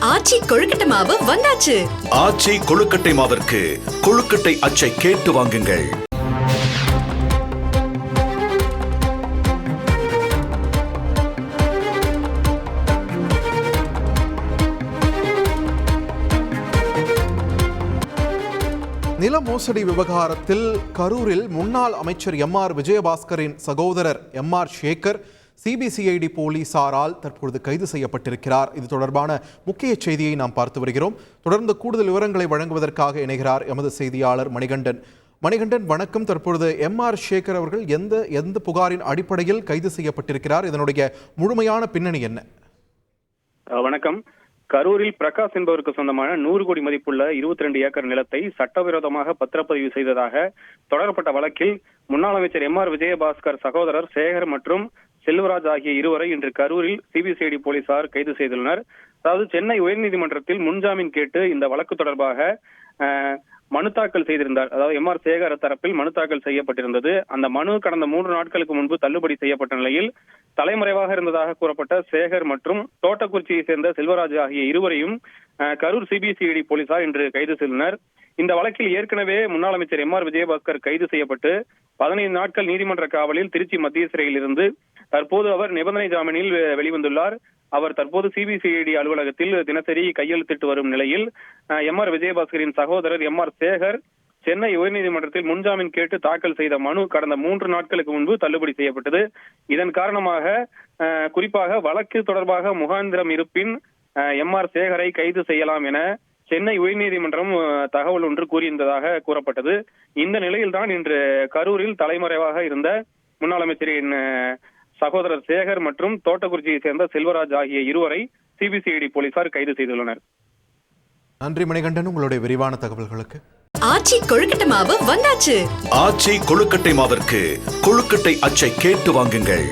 ஆச்சி கொழுக்கட்டை மாவு வந்தாச்சு. ஆச்சி கொழுக்கட்டை மாவிற்கு கொழுக்கட்டை அச்சை கேட்டு வாங்குங்கள். நில மோசடி விவகாரத்தில் கரூரில் முன்னாள் அமைச்சர் எம்.ஆர். விஜயபாஸ்கரின் சகோதரர் எம்.ஆர். சேகர் சிபிசிஐடி போலீசாரால் தற்பொழுது கைது செய்யப்பட்டிருக்கிறார். இது தொடர்பான முக்கிய செய்தியை நாம் பார்த்து வருகிறோம். தொடர்ந்து கூடுதல் விவரங்களை வழங்குவதற்காக இணைகிறார் எமது செய்தியாளர் மணிகண்டன். மணிகண்டன், வணக்கம். தற்பொழுது எம்.ஆர். சேகர் அவர்கள் எந்த புகாரின் அடிப்படையில் கைது செய்யப்பட்டிருக்கிறார்? இதனுடைய முழுமையான பின்னணி என்ன? வணக்கம். கரூரில் பிரகாஷ் என்பவருக்கு சொந்தமான 100 கோடி மதிப்புள்ள 22 ஏக்கர் நிலத்தை சட்டவிரோதமாக பத்திரப்பதிவு செய்ததாக தொடரப்பட்ட வழக்கில் முன்னாள் அமைச்சர் எம்.ஆர். விஜயபாஸ்கர் சகோதரர் சேகர் மற்றும் செல்வராஜ் ஆகிய இருவரை இன்று கரூரில் சிபிசிஐடி போலீசார் கைது செய்துள்ளனர். அதாவது சென்னை உயர்நீதிமன்றத்தில் முன்ஜாமீன் கேட்டு இந்த வழக்கு தொடர்பாக மனு தாக்கல் செய்திருந்தார். அதாவது எம்.ஆர். சேகர் தரப்பில் மனு தாக்கல் செய்யப்பட்டிருந்தது. அந்த மனு கடந்த 3 நாட்களுக்கு முன்பு தள்ளுபடி செய்யப்பட்ட நிலையில் தலைமறைவாக இருந்ததாக கூறப்பட்ட சேகர் மற்றும் தோட்டக்குறிச்சியை சேர்ந்த செல்வராஜ் ஆகிய இருவரையும் கரூர் சிபிசிஐடி போலீசார் இன்று கைது செய்தனர். இந்த வழக்கில் ஏற்கனவே முன்னாள் அமைச்சர் எம்.ஆர். விஜயபாஸ்கர் கைது செய்யப்பட்டு 15 நாட்கள் நீதிமன்ற காவலில் திருச்சி மத்திய சிறையில் இருந்து தற்போது அவர் நிபந்தனை ஜாமீனில் வெளிவந்துள்ளார். அவர் தற்போது சிபிசிஐடி அலுவலகத்தில் தினசரி கையெழுத்திட்டு வரும் நிலையில் எம்.ஆர். விஜயபாஸ்கரின் சகோதரர் எம்.ஆர். சேகர் சென்னை உயர்நீதிமன்றத்தில் முன்ஜாமீன் கேட்டு தாக்கல் செய்த மனு கடந்த 3 நாட்களுக்கு முன்பு தள்ளுபடி செய்யப்பட்டது. இதன் காரணமாக குறிப்பாக வழக்கு தொடர்பாக முகாந்திரம் இருப்பின் எம்.ஆர். சேகரை கைது செய்யலாம் என சென்னை உயர்நீதிமன்றம் தகவல் ஒன்று கூறியிருந்ததாக கூறப்பட்டது. இந்த நிலையில்தான் இன்று கரூரில் தலைமறைவாக இருந்த முன்னாள் அமைச்சரின் சகோதரர் சேகர் மற்றும் தோட்டக்குறிச்சியை சேர்ந்த செல்வராஜ் ஆகிய இருவரை சிபிசிஐடி போலீசார் கைது செய்துள்ளனர். நன்றி மணிகண்டன், உங்களுடைய விரிவான தகவல்களுக்கு. ஆச்சி கொழுக்கட்டை மாவு வந்தாச்சு. ஆச்சி கொழுக்கட்டை மாவிற்கு கொழுக்கட்டை அச்சை கேட்டு வாங்குங்கள்.